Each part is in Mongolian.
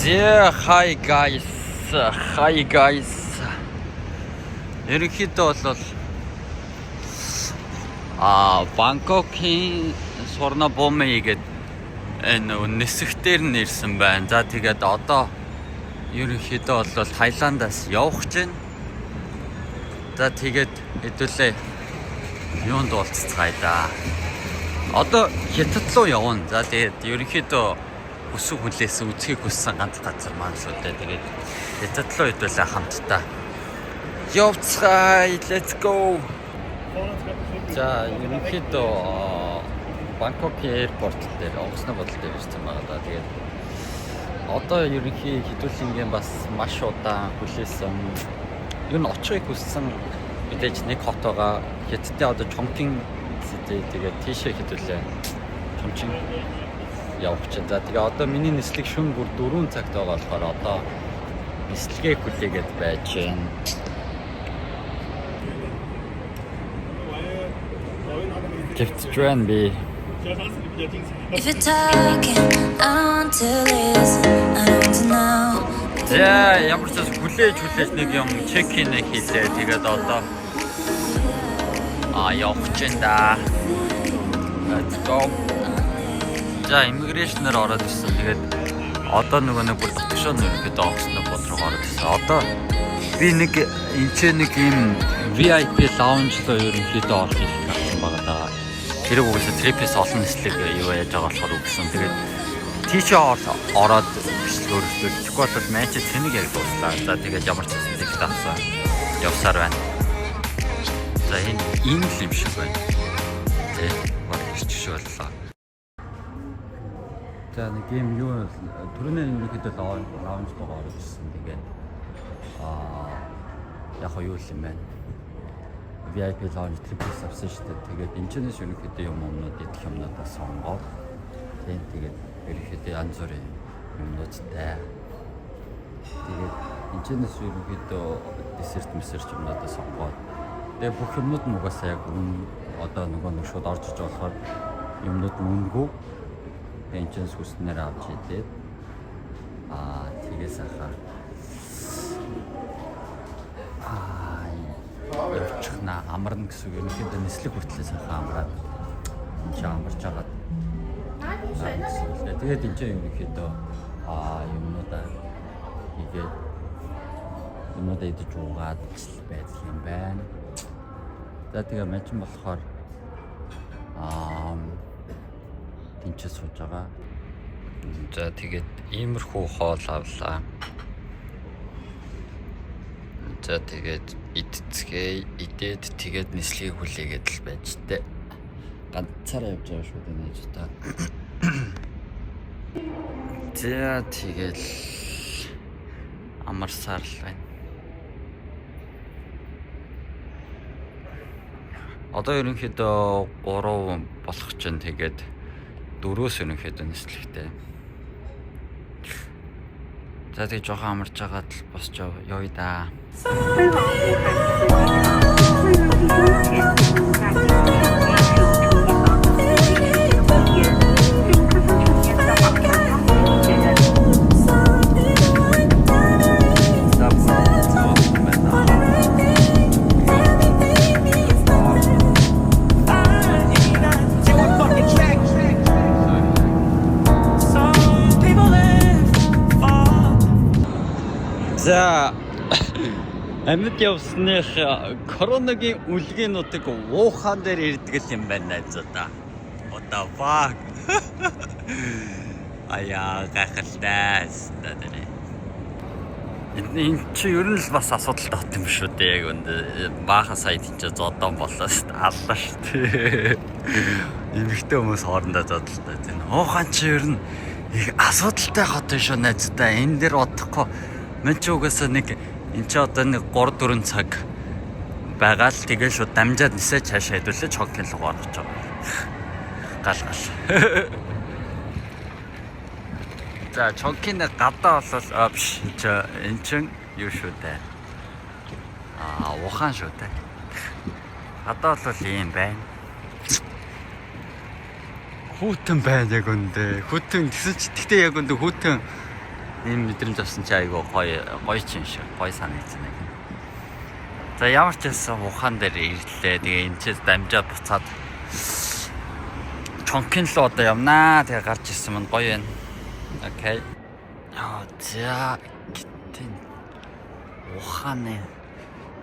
Yeah, hi guys. Hi guys. ерөнхийдөө бол Бангкокийн Сорнобомей гээд энэ нисгтэр нь ирсэн байна. За тэгээд одоо ерөнхийдөө бол Таиландаас явах гэж байна. За тэгээд хэдүүлээ юунд уулзцгаая да. Одоо Хятад руу явна. За тэгээд ерөнхийдөө өсөв хүлээсэн үзхийг хүссэн ганц газар маань шүү дээ. Тэгээд Хятад руу хэдүүлээ хамтдаа явцгаая. Let's go. За ерөнхийдөө Бангкокийн аэропорт дээр онгоцны бодол дээр ирсэн байгаа да. Тэгээд одоо ерөнхий хэдүүлэнгийн бас маш удаан хүлээсэн юу н очихыг хүссэн мэдээж нэг хот байгаа. Хятадын одоо Чонкин тэгээд тийшээ хэдүүлээ Чончин явах чинь. За тэгээ одоо миний нислэг шөнө бүр 4 цагт байгаа болохоор одоо нислэгээ хүлээгээд байж байна. Гэвч би If you're talking, I want to listen, I want to know. за ямар ч хүлээж нэг юм чек-ин хийлээ. Тэгээд одоо явах чинь да. Let's go. За иммиграшнээр ороод ирсэн. Тэгээд одоо нэг бүр дотгошоо нэрхэд онгоцны бод руу ороод ирсэн. Одоо би нэг нэг юм VIP lounge руу ерөнхийдөө орох хэлэх гэсэн байгаа даа. Тэр үгүйсээ трипээс олон нислэг юу яаж байгаа болохоор үгсэн. Тэгээд тийшээ ороод бичлүүлчихгүй бол матч тэнэг яг дуслаа. За тэгээд ямар ч зүйл их таасан явсаар байна. За энэ ийм л юм шиг байна. Тэ баг ирчих шиг боллоо. За нэг юм юу түрүүний ерөнхийдөө лаунж руу орж ирсэн. Тэгээд яг юу юм бэ? VIP lounge трипс авсан шүү дээ. Тэгээд энэчнээс ерөнхийдөө юмнууд идэх юмнуудаа сонгоод тэгээд ерөнхийдөө янз бүрийн юмнуудтай. Тэгээд энэчнээс ерөнхийдөө десерт юмнуудаа сонгоод тэгээд бүх юмнууд нь угаасаа яг одоо нэг шууд орж иж болохоор юмнууд мөнгөө энэчнээс хүснээр авч идээд тэгээс ахаа явчихна амарна гэсэн үг. Ерөнхийдөө нислэг хүртлээс хаа амраад энэ ч амарч агаад тэгээд энэ ч ерөнхийдөө юмнуудаа хийгээд юмнуудаа идэж уугаад байдал юм байна. За тэгээ мэчин болохоор тэнцээ сууж байгаа. За тэгээд иймэрхүү хоол авлаа. За тэгээд идээд тэгээд нислэгийг хүлээгээд л байж тээ. Ганцаараа явж байгаа шүү дээ нэж та. За тэгээд амарсаар л байна. Одоо ерөнхийдөө 3 болох чинь тэгээд 4-өөс ерөнхийдөө нислэгтэй. За тэгээд жоохон амарч байгаад л босч явъя да. За амьд явсных коронагийн үлгээнүүдийг Вухан дээр ирдэг юм байна заа. Одоо баг. Аяа гахалтай. Энэ чи ер нь л бас асуудалтай бат юм шүү дээ. Яг үнд баахан сая тийч зодон болоо шүү дээ. Аллаа шүү дээ. Эмэгтэй хүмүүс хоорондоо зодолтой. Вухан чи ер нь их асуудалтай хот шүү найздаа. Энэ дээр бодохгүй мен ч угаасаа нэг энэ ч одоо нэг 3-4 цаг байгаа л тэгээ шууд дамжаад нисээ цаашаа хэдүүлээ Чонкин руу орох гэж байгаа. Гал. За Чонкин гадаа болол биш энэ чин юу шүү дээ. Вухан шүү дээ. Гадаа болол ийм байна. Хүүтэн байна яг үндэ. Хүүтэн гэсэн ч тэгтээ яг үндэ хүүтэн Энэ мэдрэмж авсан чи айгүй гоё ч юм шиг гоё санагдсан. За ямар ч байсан ухаан дээр ирлээ. Тэгээ энэ ч дамжаад буцаад Чонкин руу одоо явнаа. Тэгээ гарч ирсэн мань гоё байна. Окей. За гэтэн ухааны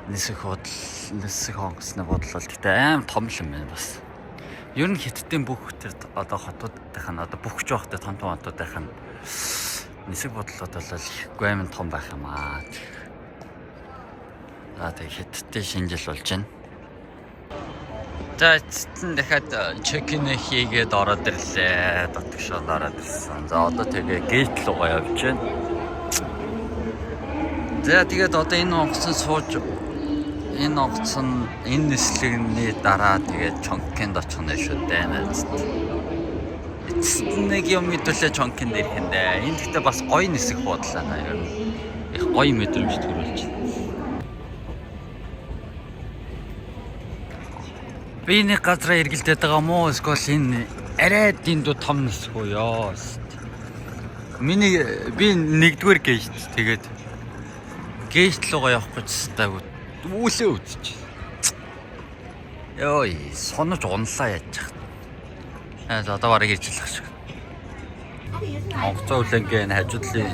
нисэх онгоцны бодол бол гэтээ аим том юм байна бас. Ер нь хиттийн бүх төр одоо хотуудынх нь одоо бүх ч байхдаа том хотуудынх нь нисэх бодлоод бол ихгүй аим том байх юм аа. За тэг хиттийн шинжил болж байна. За эцэстэн дахиад чекин хийгээд ороод ирлээ. Дотгошоод ороод ирсэн. За одоо тэгээ гейт руу явж байна. За тэгээд одоо энэ онгоцон сууж энэ онгоцон энэ нислэгний дараа тэгээд Чонкинд очих нь шүү дээ. Эцэст нэг юм мэдүүлээ Чонкинд ирэх юм дээ. Энэ гэхдээ бас гоё нисэх бодлоо наа ер нь. Их гоё мэдрэмж төрүүлж байна. Би нэг газараа эргэлдээд байгаа мó эсвэл энэ арай дэндүү том нисэх үү ёо. Би нэгдүгээр гейт тэгээд гейт руугаа явах гэж стайг үүлээ үзчих. Йой, сонож унлаа яаж чах. За одоо барыг ирчихлэх шиг. Онгоцоо үлэнгээ хажуудлын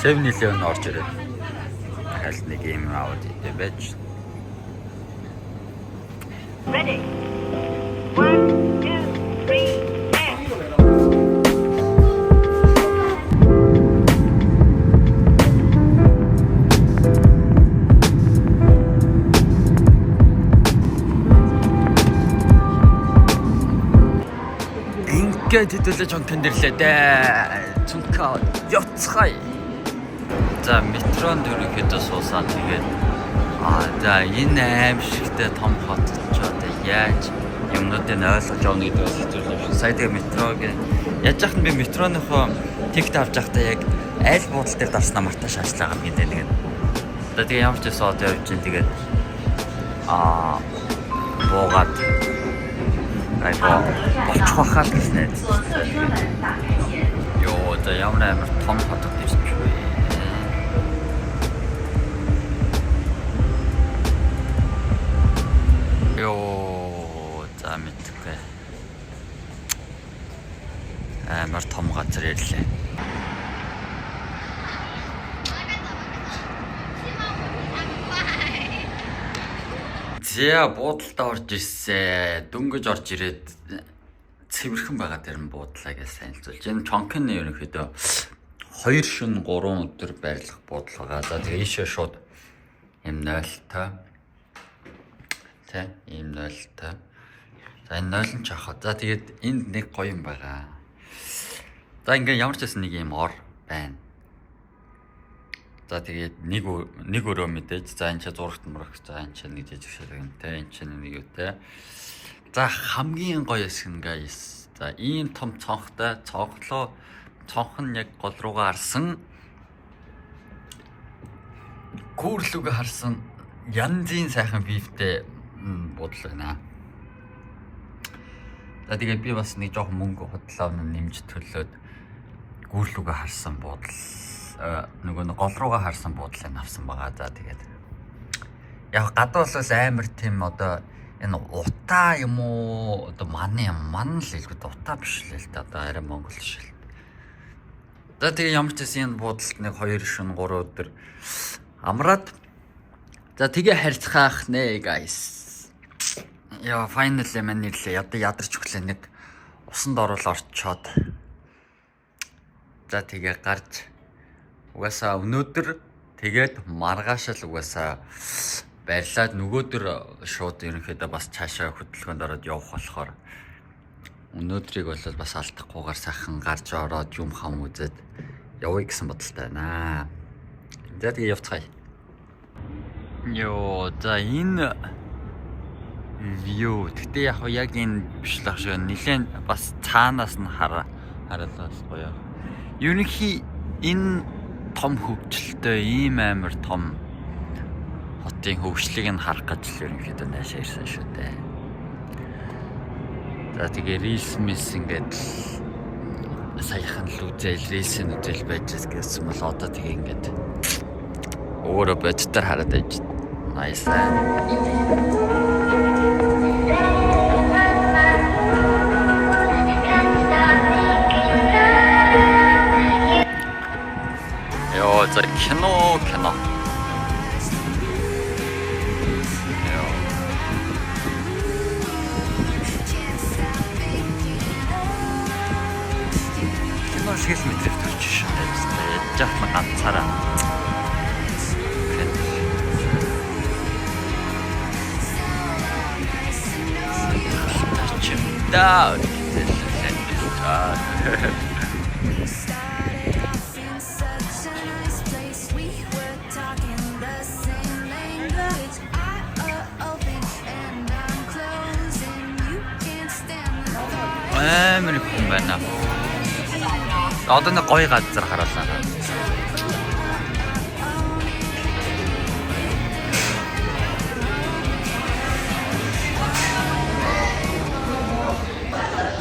7-Eleven орж ирээ. Дахиад нэг юм аваад идэ байж. Ready. 1, 2, 3. Ингээд хэдүүлээ Чонкинд ирлээ дээ. Цүнхээ явцгаая. За метронд ерөнхийдөө суусаад тэгээд за энэ аимшигтэй том хот ч одоо яаж юмнуудыг ойлгож явна гэдэг бас хэцүү юм шиг. Сая тэгээд метрог яаж яах нь би метроныхоо тикт авч байхдаа яг аль буудал дээр дарснаа мартаа шаашлаа гам гэдэг. Тэгээд одоо тэгээ ямар ч байсан одоо явж чинь тэгээд буугаад айгаа болчих واخаа л гэж найдаж байна. Йоо, за ямар амар том хот гэж вэ? Йоо, за мэдгүй. Амар том газар ирлээ. За буудалд орж ирсэн. Дөнгөж орж ирээд цэвэрхэн байгаа дээр нь буудлаа гэж саналцуулж. Энэ Чонкин ерөнхийдөө 2 шөнө 3 өдөр байрлах буудал байгаа. За тэгээ ийшээ шууд юм 0-тай. Тэ ийм 0-тай. За энэ 0 нь чахаа. За тэгээд энд нэг гоё юм байгаа. За ингээ ямар ч байсан нэг юм ор байна. За тэгээд нэг өрөө мэдээж. За энэ ч зурагт мөрөх. За энэ ч нэг жижиг ширхэнтэй. Энэ ч нэг юутай. За хамгийн гоё хэсэг нь guys. За ийм том цонхтой цонх нь яг гол руугаа харсан. Гүүрлүг харсан янзын сайхан бифтэй буудал байна. За тэгээд би бас нэг жоохон мөнгө худлаа нэмж төлөөд гүүрлүгэ харсан буудал нөгөө гол руугаа харсан буудлыг авсан байгаа. За тэгээд яг гадаа болоос амар тийм одоо энэ утаа юм уу одоо ман л хэлбэл утаа биш л та одоо арай монгол шил. За тэгээд ямар ч гэсэн энэ буудалд нэг 2 шөнө 3 өдөр амраад за тэгээ харьцах нэ guys. Яа finally мань ирлээ. Ядарч өглөө нэг усанд орол орчоод. За тэгээ гарч угаасаа өнөөдөр тэгээд маргааш л угаасаа баярлаад нөгөөдөр шууд ерөнхийдөө бас цаашаа хөдөлгөөнд ороод явах болохоор өнөөдрийг бол бас алдахгүйгээр сайхан гарч ороод юм хам үзээд явъя гэсэн бодолтой байна. За тэгээ явцгаая. Йоо, за энэ view тэгтээ яг энэ биш л ах шиг нэлээд бас цаанаас нь хараад бас гоё. Ерөнхий энэ том хөвгчлөлтөө ийм амар том хотын хөгжлийг нь харах гэж л ерөнхийдөө наашаа ирсэн шүү дээ. За тэгээ рилс мис ингээд саяхан л үзэл рейсийн үзэл байж гэсэн бол одоо тэгээ ингээд өөрөө бодтоор хараад байж. Nice. Йоо, за кино. Кино шиг л мэдрэх төрч шээ. Яж ганцаараа. Да. Амар хүн байна. Одоо нэг гоё газар хараалаа.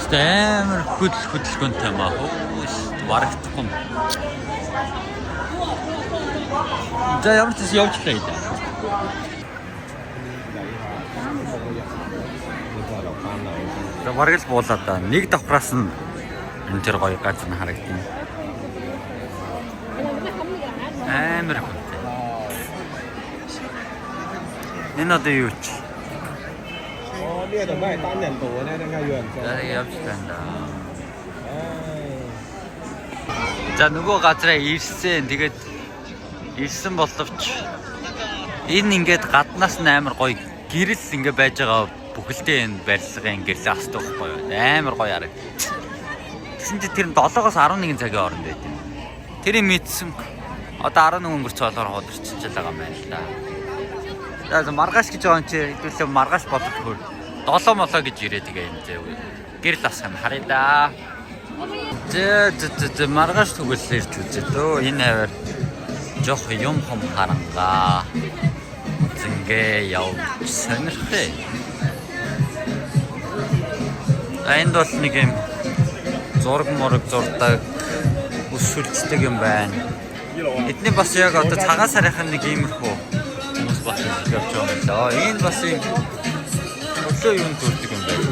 Амар хөдөлгөөнтэй маа. Барагдахгүй. За ямар ч явж лээ. За бараг л буулаа да. Нэг давхраас нь энэ төр гоё газар нь харагдана. Амар хүнтэй. Энэ одоо юу ч? Явж байна. За нөгөө газараа ирсэн. Тэгээд ирсэн боловч энэ ингээд гаднаас нь амар гоё гэрэл ингээ байж байгаа бүхэлдээ энэ барилгын гэрлээ асдаг байхгүй юу? Амар гоё хараг. Тэгсэн чинь тэр 7-оос 11 цагийн хооронд байт юм. Тэрийг мэдсэн. Одоо 11 өнгөрч болохоор худалчиж байгаа юм байна л да. За маргааш гэж байгаа юм чи хэдүүлээ маргааш болох хөр. 7 молоо гэж ирээ тэгээ энэ зэ. Гэрэл асах юм харъя да. Зэ маргааш түгэл ирж үзээ дөө. Энэ хавар жоох юм хом харангаа. Зингээ явж сонирхтой. Энд бол нэг юм зураг зурдаг өсвөлждэг юм байна. Эдний бас яг одоо цагаан сарынхан нэг иймэрхүү хүмүүс бас явж байгаа юм лээ. Энэ бас юм өглөө юм төрдөг юм байна.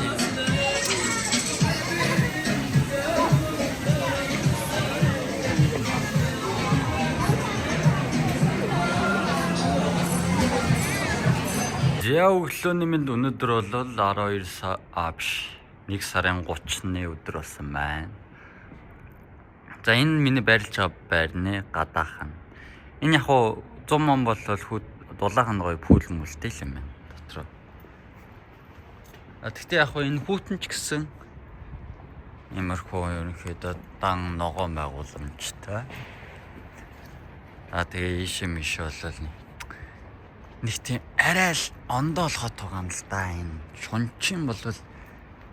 Яа өглөөний минь өнөөдөр бол 12 1 сарын 30-ны өдөр болсон байна. За энэ миний байрлаж байгаа байрны гадаахан. Энэ яг хуу 100 мон бол дулаахан гоё пүүл мөлтэй л юм байна дотроо. Гэхдээ яг хуу энэ хүүтэн ч гэсэн иймэрхүү ерөнхийдөө дан ногоон байгууламжтай. Тэгээ ийшээ миш болол нэг тийм арай л ондоо хот байгаа юм л да. Энэ шунчин бол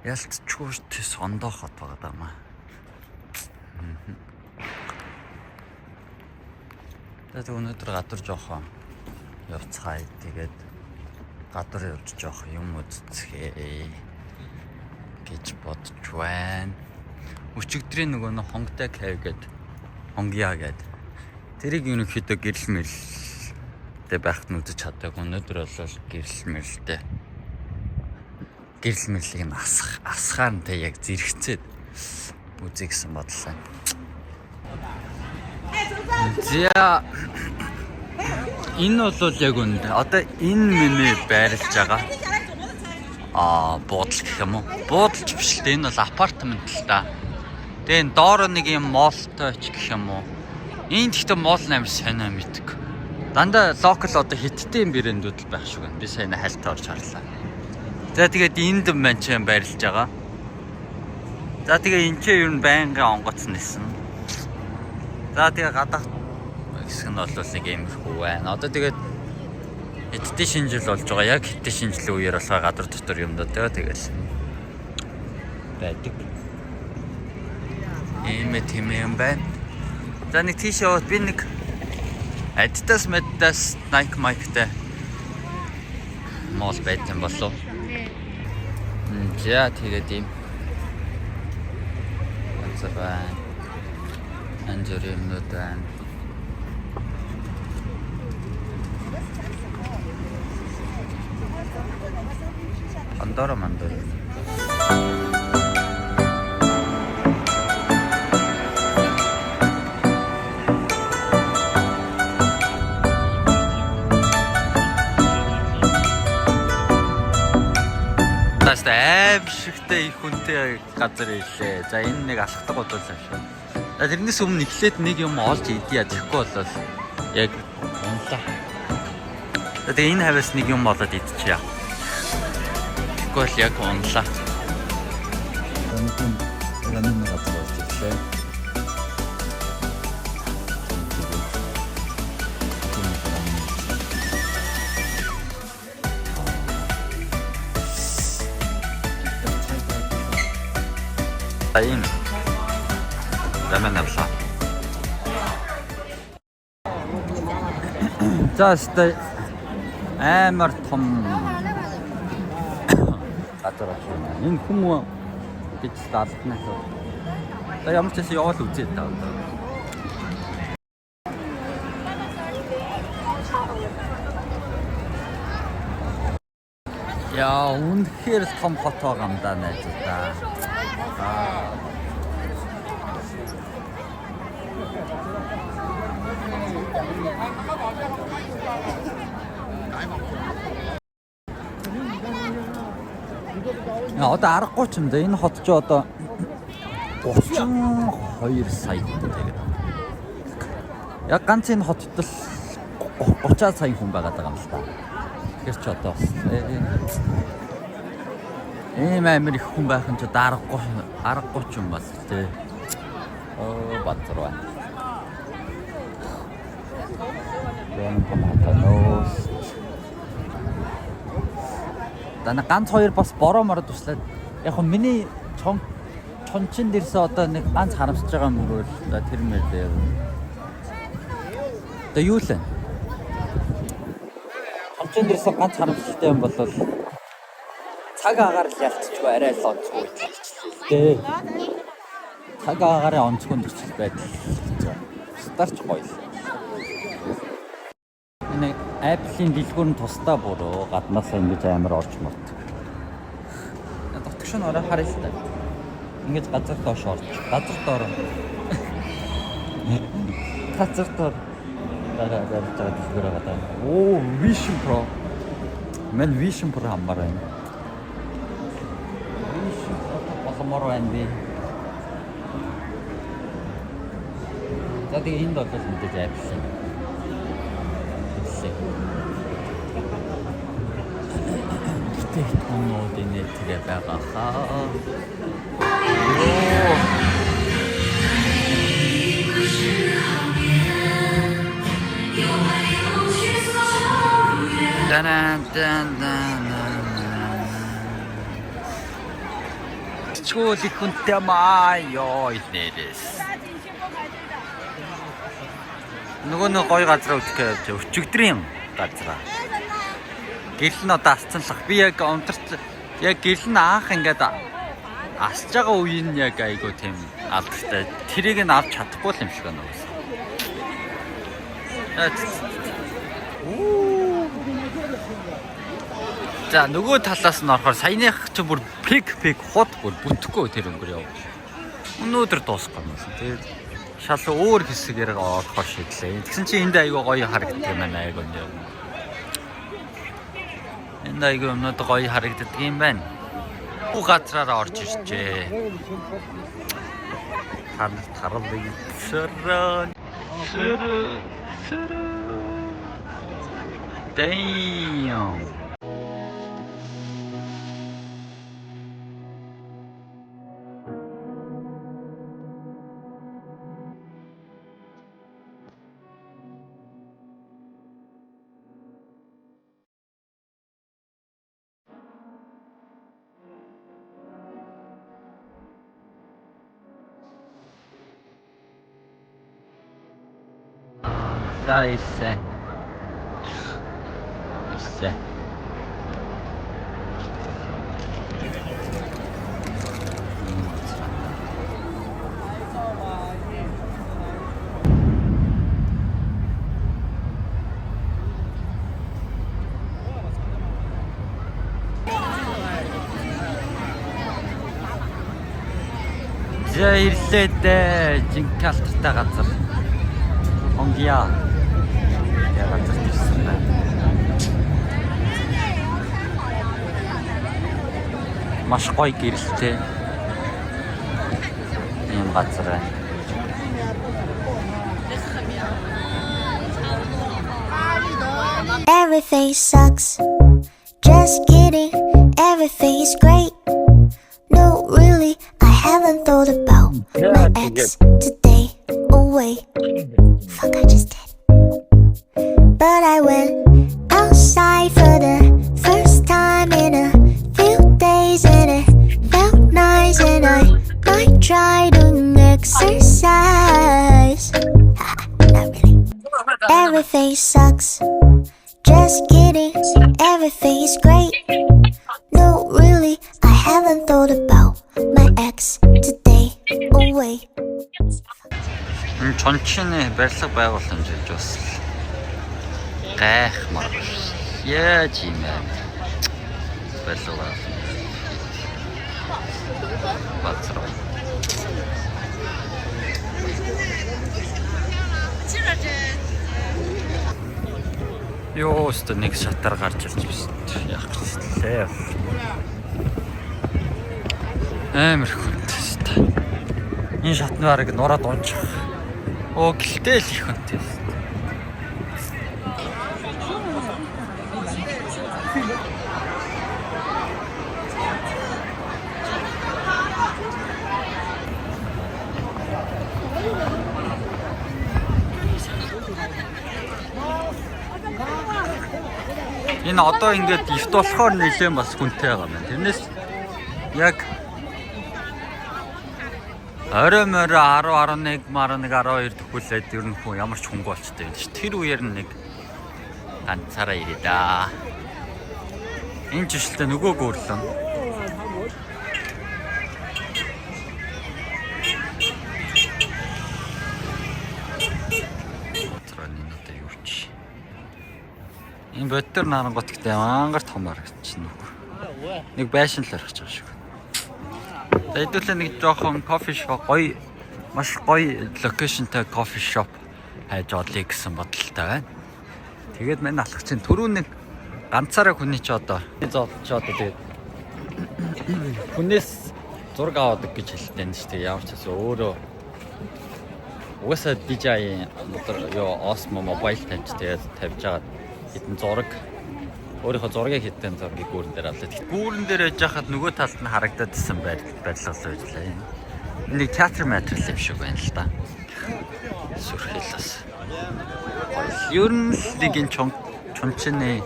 ялцчгүй тэс ондоо хот байгаа даа. Тэгээд өнөөдөр гадар жоохон явцгаая. Тэгээд гадар явж жоох юм үзцгээе гэж бодож байна. Өчигдрийн нөгөө хонгтой кав гээд хонгия гээд тэрийг ерөнхийдөө гэрэл мэрэлтэй байхад нь үзэж чаддаг. Өнөөдөр бол гэрэл мэрлийг нь асгаар нь яг зэрэгцээд үзье гэсэн бодлоо. За энэ бол яг үндэ одоо энэ миний байрлаж байгаа буудал гэх юм уу? Буудалч биш л дээ, энэ бол апартмент л да. Тэгээ энэ доороо нэг юм моолтой ч гэх юм уу? Энэ гэхдээ моол амар сонио мэддэг. Дандаа локал одоо хиттэй брэндүүд л байх шиг байна. Би сайн хальтаа орж харлаа. За тэгээд энд мань ч байрлаж байгаа. За тэгээ энэ ч ер нь байнгын онгоц нисэн. За тэгээ гадаа хэсэг нь бол нэг юмрхүү байна. Одоо тэгээд хиттэй шинжил болж байгаа. Яг хиттэй шинжилийн үеэр болохоор гадар дотор юм даа тэгэл байдаг. Ийм юм байна. За нэг тийш яваад би нэг Adidas Nike Mike-тэй мол байсан болов. За тэгээд ийм. That's a янз бүрийн юмнууд байна. Андороо мандор. Аимшигтай их хүнтэй газар ирлээ. За энэ нэг алхдаг бодлоо шүү. За тэрнээс өмнө эхлээд нэг юм олж идья тэгэхгүй болол яг унлаа. Тэгээ энэ хавьяас нэг юм болоод идчихье. Тэгэхгүй бол яг унлаа. Өнөөдөр нэг газар болж ирлээ. Ийм рамен авлаа. За өстой амар том газар байна. Энэ хүмүүс гэж даалгана. За ямар ч гэсэн явал үзээ та. Яа, үнэхээр том фото гамдаа найз та. Одоо аргагүй ч юм да. Энэ хот ч одоо 32 сая хүн тэгээд. Яг ганц энэ хотод л 30 сая хүн байгаа юм л та. Тэгэхээр ч одоо ийм амар их хүн байх нь ч аргагүй ч юм бас тий. Баатар байна. Дана ганц хоёр бас бороомор туслаад яг нь миний чончин дээрсээ одоо нэг ганц харамсаж байгаа юм бол тэр мэлээ. Одоо юу л вэ? Чончин дээрсээ ганц харамсажтай юм бол цаг агаар л ялцчихгүй арай л онцгүй тий. Цаг агаараа онцгүй нөхцөл байдал. Старч гоё. Энэ Apple-ийн дэлгүүр нь тусдаа буруу гаднаасаа ингэж амар орж мөрдөг. Дотгош нь орой харъя л та. Ингэж газар доош орж. Газар доор. Газар доор. Дараа дэлгүүр байгаа. Оо, Vision Pro. Мен Vision Pro хамаар байна. Vision Pro боломоор байна би. За тэгээ энд бол мэдээж Apple. Технологи нэтгээ байгаа хаа. Чуулик хүнтэй маа ёо нэрээс. Нөгөө нэг гоё газар өгөх өчигдрийн газар. Гэрэл нь одоо асцанлах. Би яг онторч яг гэрэл нь анх ингээд асж байгаа үеийн яг айгуу тийм алдартай. Тэрийг нь авч чадахгүй юм шиг байна уу. За нөгөө талаас нь орохоор саяных ч бүр пик хот бүр бүтэхгүй тэр өнгөр яв. Өнөөдөр дуусах юм байна. Тэгээд шал өөр хэсгээр орохоор шийдлээ. Тэгсэн чинь энд айгуу гоё харагддаг юм байна айгуу нэр. Энд айгуу өмнөд гоё харагддаг юм байна. Бүх газраараа орж ирчээ. Таралыг сөрөө. Damn. Nice. Хүлээдээ жинхэнэ алтартай газар. Онгия. Яг газар ирсэн байна. Маш гоё гэрэлтэй. Ийм газар байна. Everything sucks. Just kidding. Everything is great. No, really, I haven't thought about my ex today. Oh wait, fuck, I just did. But I went outside for the first time in a few days, and it felt nice. And I might try doing exercise. Not really. Everything sucks. Just kidding, everything is great. No, really, I haven't thought about my ex today. Oh wait. Чончны барилга байгууламж гэж бас гайхмаар. Яаж юм бэ? Барилга бацраа. Ёо, өстө нэг шатар гарч ирж байна. Яах гэжлээ. Амар хүнтэй. Энэ шатны бараг нураад унчих. Оо, гэлтэй л их хүнтэй. Энэ одоо ингээд ивт болохоор нэлээд бас хүнтэй байгаа юм. Тэрнээс яг орой морой 10, 11, 12 төгөлээд ер нь хүн ямар ч хөнгө болчтой юм ш. Тэр үеэр нэг ганцаараа ирээ да. Энэ жишэлтэй нөгөө гүрлэн. Энэ бодтер нарангот гэдэг мангар томор гэж нүг. Нэг байшин л орчих байгаа шүү. Тэдүүлээ нэг жоохон кофе шоп гоё маш гоё локейшнтай кофе шоп хайж олъё гэсэн бодолтой байна. Тэгээд мань алах чинь түрүү нэг ганцаараа хүний ч одоо зодч одоо тэгээд хүнээс зураг аваад гэж хэлдэг нь шүү дээ. Ямар ч гэсэн өөрөө угаасаа DJI ёо Osmo Mobile тавьж тэгээд тавьж байгаа хитэн зураг өөрийнхөө зургийг хитэн зургийг гүүрэн дээр авлаа. Гүүрэн дээр яж хахад нөгөө талд нь харагдаад исэн барилгал байлаа. Энийг театр материал юм шиг байна л да. Сүрхэлээс. Ер нь нэг энэ чончны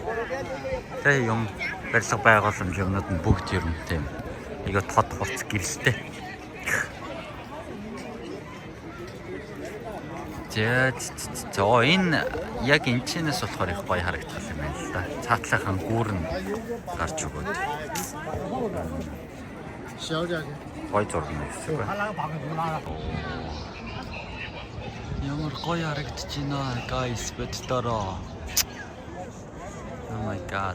тэ юм барилга байгууламж юмнууд нь бүгд ер нь тийм нэг тод хуц гэрэлтэй. За энэ яг энэ чинээс болохоор их гоё харагдах юм байна л да. Цаатлахын гүүрэн гарч өгөөд. Гоё зураг юм эсвэл. Ямар гоё харагдаж байна guys бэтлэроо. Oh my god.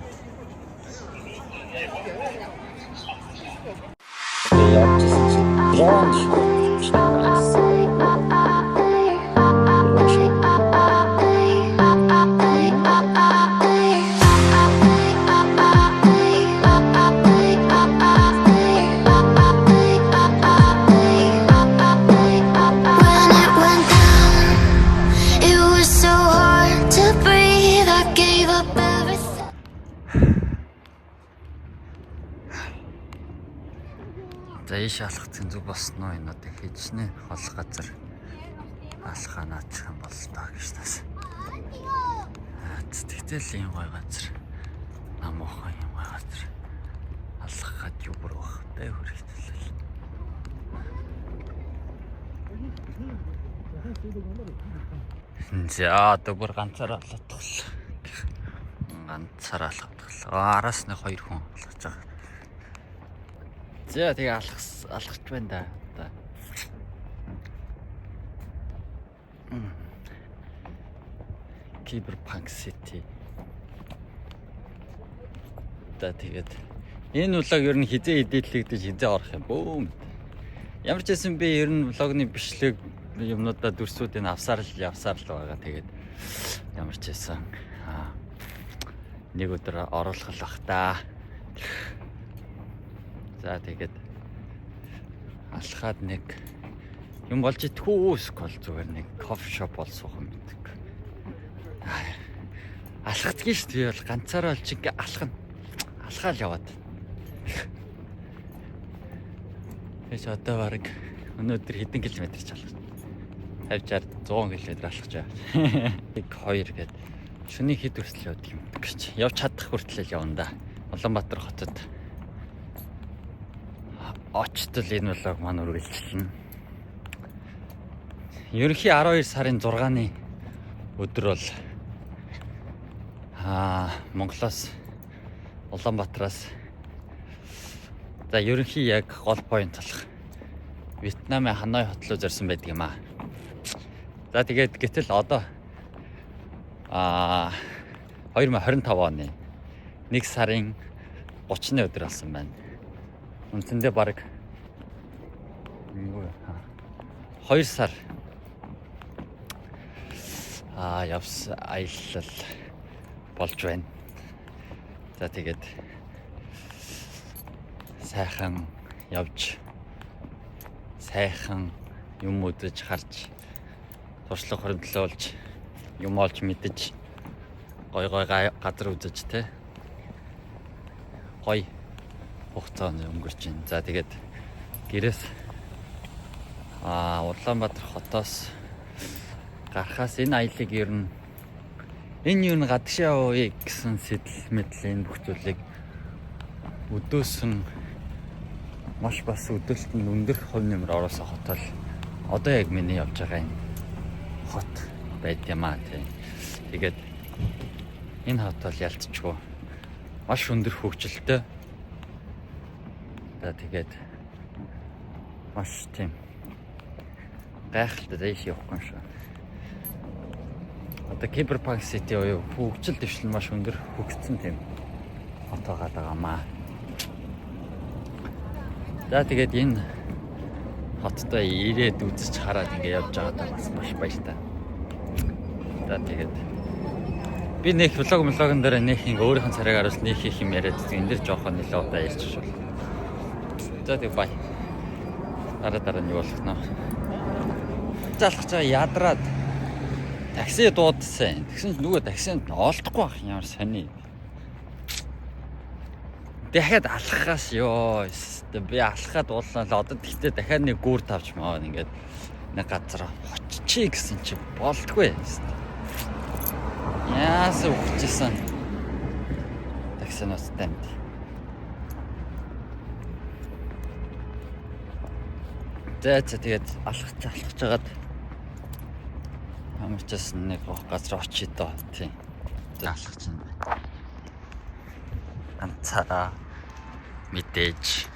За ийш алхацсан зүг босноо энэ одоо хийжнэ хол газар алхаа наачих юм бол таа гэж тас. Тэгтэл ийм гоё газар намуухан юм гоё газар алхахад юу бүр бахтай хүрэгтэл. За одоо бүр ганцаараа алхах. Ганцаараа алхах. Араас нь 2 хүн алхаж байгаа. За тэгээ алхаж байна да. Одоо. Cyberpunk City. Тэгээд энэ улааг ер нь хизээ хидээлэгдэж хизээ орох юм бөө. Ямар ч байсан би ер нь влогны бичлэг юмнуудаа дүрсүүдийг авсаар л байгаа. Тэгээд ямар ч байсан нэг өдөр оруулах бах та. За тэгээд алхаад нэг юм болж идэхгүй скол зүгээр нэг кофе шоп бол суух юм байдаг. Алхацгийн шүү дээ бол ганцаараа олж ингээ алхаал яваад. Тэгэж одоо баг өнөөдөр хэдэн километр ч алхав. 50 60 100 км алхаж байгаа. 2 гээд шөнийн хэд хүртэл явдаг юм гэж. Явж чадах хүртэл явна да. Улаанбаатар хотод очтол энэ влог маань үргэлжилнэ. Ерөнхий 12 сарын 6-ны өдөр бол Монголоос Улаанбаатараас за ерөнхий яг гол point болох Вьетнамын Ханой хот руу зорьсон байдаг юм аа. За тэгээд гэтэл одоо 2025 оны 1 сарын 30-ны өдөр болсон байна. Үндсэндээ баг 2 сар явсан аялал болж байна. За тэгээд сайхан явж сайхан юм үзэж харж туршлага хоригдлуулж юм олж мэдэж гой газар үзэж те гой хугацаанд өнгөрч байна. За тэгээд гэрээс Улаанбаатар хотоос гарахаас энэ аялыг ер нь энэ юу н гадагшаа ууя гэсэн сэтэл мэдлийн бүх зүйлийг өдөөсөн маш бас өдөлтөнд өндөр хувь нэмэр ороосоо хотол одоо яг миний явж байгаа энэ хот байд юм аа тий. Тэгээд энэ хот бол ялцчихгүй маш өндөр хөгжилтэй. За тэгээд маш тийм гайхалтай дэш явахгүй юм шиг. Одоо Cyberpunk City уу хөгжил дэвшил маш өндөр хөгжсөн тийм хот байгаа маа. За тэгээд энэ хоттой ирээд үзэж хараад ингээ явж байгаадаа бас маш баяртай. За тэгээд би нэг влогн дээр нэг ингээ өөрийнх нь царайг харуулж нэг их юм яриад энэ дэр жоохон нэлээд удаа ярьчих шул. За тэгээд бай. Дараа нь юу болох нөө. Залхаж байгаа ядраад такси дуудсан. Тэгсэн чинь нөгөө таксинд олдохгүй байх ямар сони. Дахиад алхахаас ёо. Би алхахад уулнаа л одоо тэгтээ дахиад нэг гүүр тавч маа ингээд нэг газар очичээ гэсэн чи болдгүй. Яасан ухчихсан. Таксиноос танд. За тэгээд алхаж жагаад амарчаас нэг газар очие доо тийм. Алхаж байна. Ганцаараа мэдээж.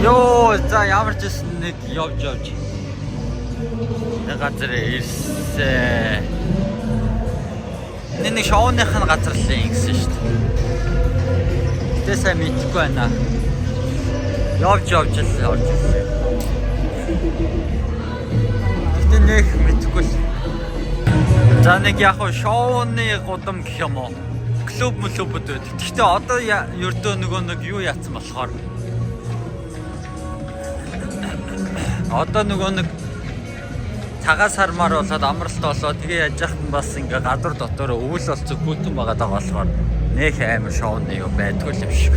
Йоо, за ямар ч нэг явж. Нэг газар ирсэн. Нэг шоуных нь газар л ингэсэн шүү дээ. Тэ сайн мэдгүй байна. Явж л орж ирсэн. Гэтэ нэг мэдгүй л. За нэг яг шоуны гудам гэх юм уу? Клуб мөлөбөд байд. Гэхдээ одоо ердөө нөгөө нэг юу яатсан болохоор одоо нөгөө нэг цагаас хармаар болоод амралт болоод тэгээ яаж яхад нь бас ингээ гадуур дотор өвөл болцоо гүйтэн байгаа даа болохоор нөх амар шоуны юу байдгүй юм шиг.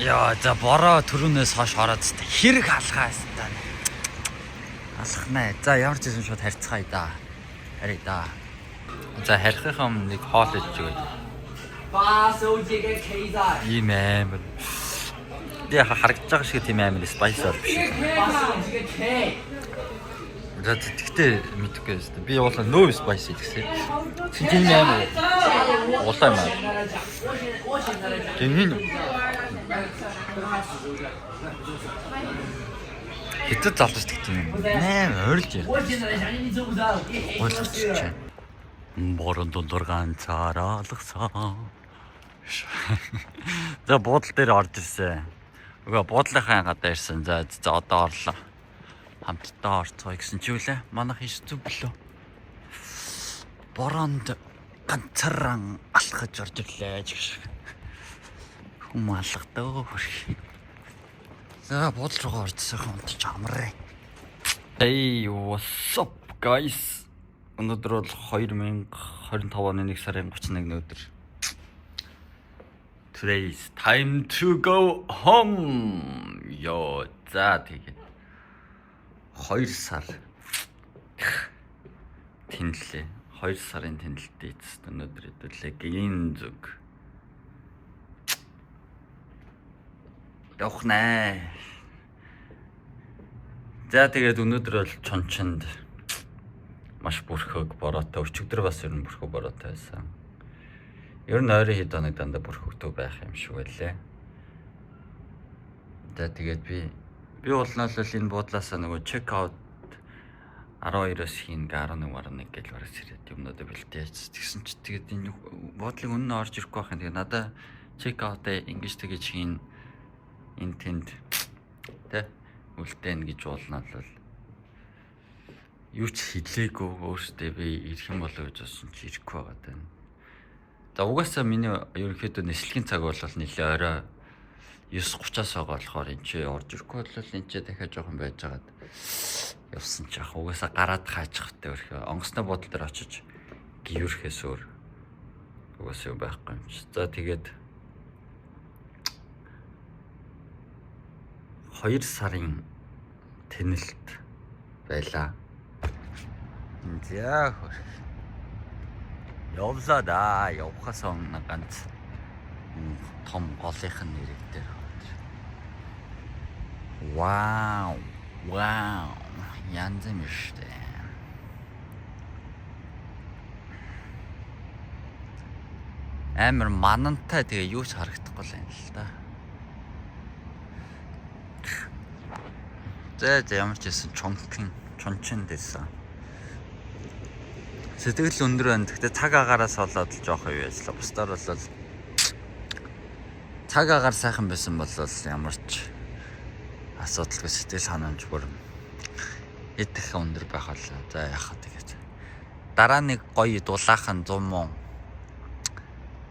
Яа за бороо төрөнөөс хойш ороод хэрэг алхаас та. Алхнаа. За ямар ч юм шууд харьцгаая да. Харъя да. За харихынхаа нэг хоол идэж өгöd. Ийм амар. Би харагдаж байгаа шиг тийм амар спайс бол биш. За тэгтээ мэдгүй байсан. Би уулаа no spicy гэсэн. Тийм амар. Уулаа маа. Тийм хэцүү залдаж тэгт юм. Ойрлж яа. Ойлгочих чинь. Борон дундуур ганцаар алгасан. За буудлын дээр орж ирсэн. Угаа буудлынхаа гадаа ирсэн. За одоо орлоо. Хамтдаа орцгоё гэсэн чи үлээ. Манайх иш зүг лөө. Бороонд ганцаараа алхаж орж ирлээ гэж. Хүм алгадаа хөрх. За буудлын руу орчихсан хүнд ч амраа. Hey, what's up guys? Өнөөдөр бол 2025 оны 1 сарын 31-ний өдөр. Today is time to go home. Yo, за тэгээд 2 сар тэнэлээ. 2 сарын тэнэлтээ эцэст өнөөдөр хэдүүлээ гин зүг. Явах нэ. За тэгээд өнөөдөр бол чончинд маш бүрхэг бороотой өчигдөр бас ер нь бүрхэг бороотой байсан. Ер нь ойрын хэд хоног дандаа бүрхэгтэй байх юм шиг байлээ. За тэгээд би болноол энэ буудлаасаа нөгөө чек аут 12-оос хийн 11 гэж бараг сэрээд юмнуудаа бэлтээж. Тэгсэн чи тэгээд энэ буудлын үнэн орж ирэхгүй байх юм. Тэгээд надаа чек аутаа ингэж тэгэж хийн энэ тэнд тэ үлдээн гэж болно л юу ч хэлээгүй өөртөө би ирэх юм болоо гэж бодсон чи ирэхгүй байгаа тань. За угаасаа миний ерөнхийдөө нислэгийн цаг бол нэлээ орой 9:30-аас байгаа болохоор энэ чи орж ирэхгүй бол энэ чи дахиад жоохон байж байгаад явсан ч яах угаасаа гараад хаачихтай өрхөө онгоцны бодол дээр очиж гівэрхээс өөр угаасаа юм байхгүй юм чи. За тэгээд 2 сарын тэнэлт байлаа. За хөрх. Явлаа да. Явхаас өмнө ганц том голынхын нэрэг дээр. Вау. Вау. Янз юм шүү дээ. Амар манантай тэгээ юу ч харагдахгүй л юм л да. За ямар ч байсан чончин дэсэн. Сэтгэл өндөр байна. Гэхдээ цаг агаараас болоод л жоох юу яжлаа. Бусдаар бол цаг агаар сайхан байсан бол ямар ч асуудалгүй сэтгэл ханамж бүр идэх өндөр байх бол за яхаа тэгээд дараа нэг гоё дулаахан 100 мөн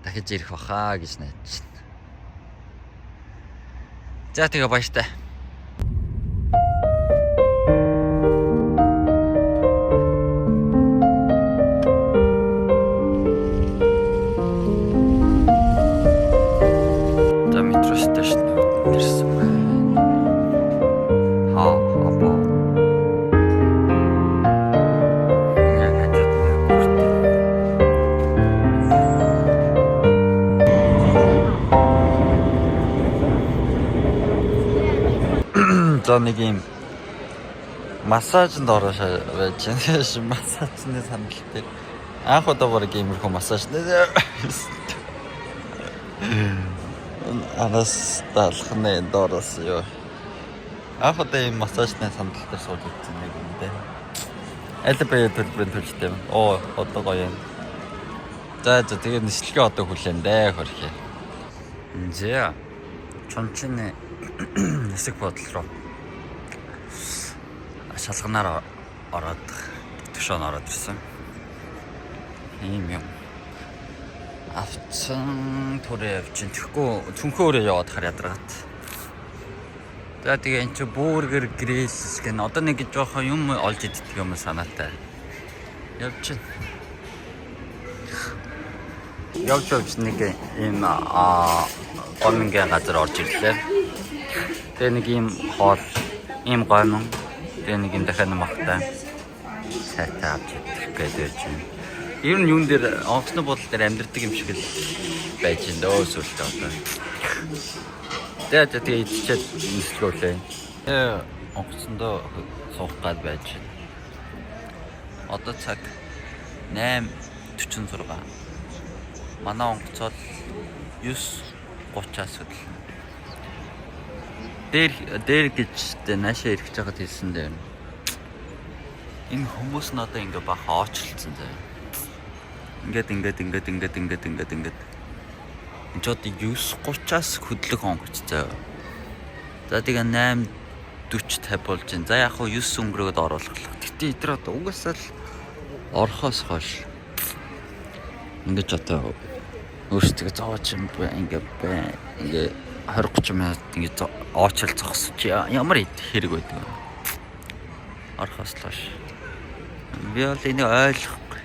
дахиж ирэх баха гэж найдаж байна. За тэгээ баяртай. За нэг юм массажинд ороош байж байна. Массажны санал дээр анх удаа баг иймэрхүү массаж анаас талхны доороос юу анх удаа ийм массажны санал дээр сууж үзсэн нэг юм дээ. Аль бай төлбөрийн төлжтэй. Оо одоо гоё юм. За тэгээд нислэгээ одоо хүлээн дээ хөрхий. За чончны хэсэг бодол руу шалганаар ороод төшөөнд ороод ирсэн. Ийм юм. Авцсан төрөө явчихын. Түнхөө өрөө яваад хар ядаргаад. За тэгээ эн чи бургер гриль гэн одоо нэг жоохон юм олж идэх юм санаатай. Явчихын. Явж нэг ийм гомингийн газар орж ирлээ. Тэгээ нэг ийм хоол, ийм гомин тэгээ нэг юм дахиад махтай сайтай авч идэх гэдэг юм. Ер нь юун дээр онгоцны бодол дээр амьдэрдэг юм шиг л байж энэ өөсөлтөө одоо. Тэгээ идчихээд нислгүүлээ. Онгоцондоо суух гад байж байна. Одоо цаг 8:46. Манай онгоцол 9:30-аас хөдлөн. Дээр гэж наашаа ирэх жагаад хэлсэн дээ. Энэ хүмүүс нь одоо ингээ баха очролцсон заа. Ингээд Чи одоо 9:30-аас хөдлөх онгоц заяа. За тэгээ 8:40 50 болж байна. За яг хуу 9 өнгөрөөд оруулах. Гэтэ эдгээр одоо угаасаа л орхоос хойш ингэж одоо өөрсдөө зовооч юм бэ ингээ 20-30 минут ингээ оочл зогсож ямар хэрэг байдаг вэ? Орхоос л хойш. Би бол энийг ойлгохгүй.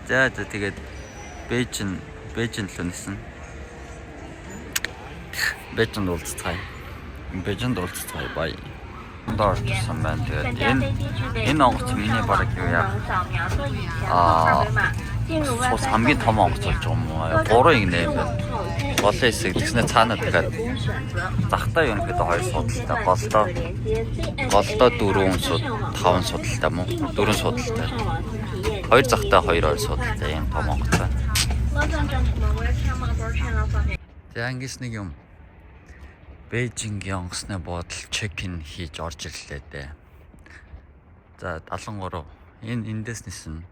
За тэгээд Бээжин л үнэсэн. Бээжинд уулзцгаая. Бээжинд уулзцгаая бай. Дорсон байна. Тэгээд энэ онгоц миний бараг юу яа. Сус хамгийн том онгоц болж байгаа юм уу? 3-8 байна. Голын хэсэг тэгснэ цаанаа дахиад захтаа ерөнхийдөө 2 судалтай. Голдоо 4 5 судалтай мó? 4 судалтай. 2 захтаа 2 судалтай юм том онгоц байна. За ангис нэг юм. Бээжингийн онгоцны буудал чек-ин хийж орж ирлээ дээ. За 73. Эндээс нисэн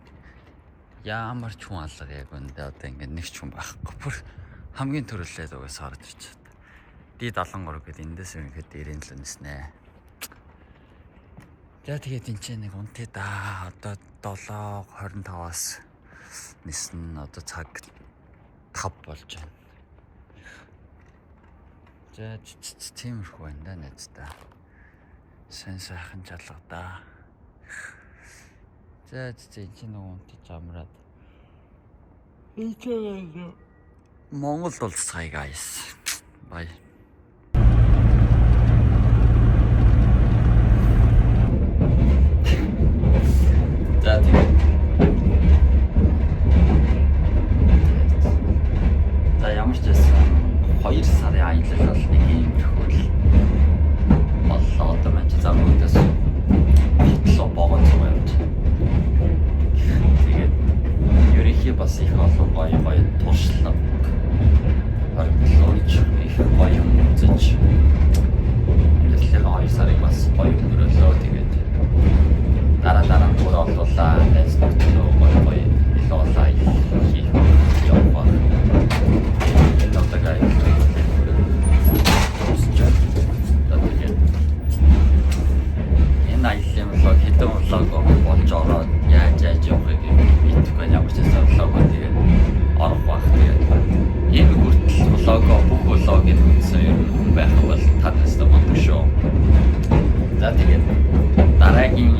ямар ч хүн алга яг үндэ одоо ингэ нэг ч хүн байхгүй. Бүр хамгийн төрөллээд угаасаа орж ирчихэ. D73 гэдэг эндээс ихэд ирэн л ниснэ. За тэгээд энэ ч нэг унтээ да. Одоо 7:25-аас нисэн одоо цаг 5 болж байна. За тиймэрхүү байна да найздаа. Сайн сайхан жалга да. За энэ нэг унтаж амраад. Монгол уулзцгаая guys. Bye. За тэгээд ямар ч байсан 2 сарын аялал бол нэг юм хөл боллоо одоо маань зам үүдээс битлөө богоно явж. Тэгээд ерөнхий бас их олон гоё туршлага оролцож их гоё үзэж амьдралын 2 сарыг бас гоё өнгөрөөлөө. Тэгээд дараа нь бүр олуулаа найз нөхдөд гоё илуулаа хийх яваа. Энэ аяллаа влог хэдэн влог болж ороод яаж явахыг мэдэхгүй ямар ч байсан влог тэгээд орох баг. Тэгээд энэ хүртэл бүх влогийг үзсэн юм байх бол та настай мундаг шүү. За тэгээд дараагийн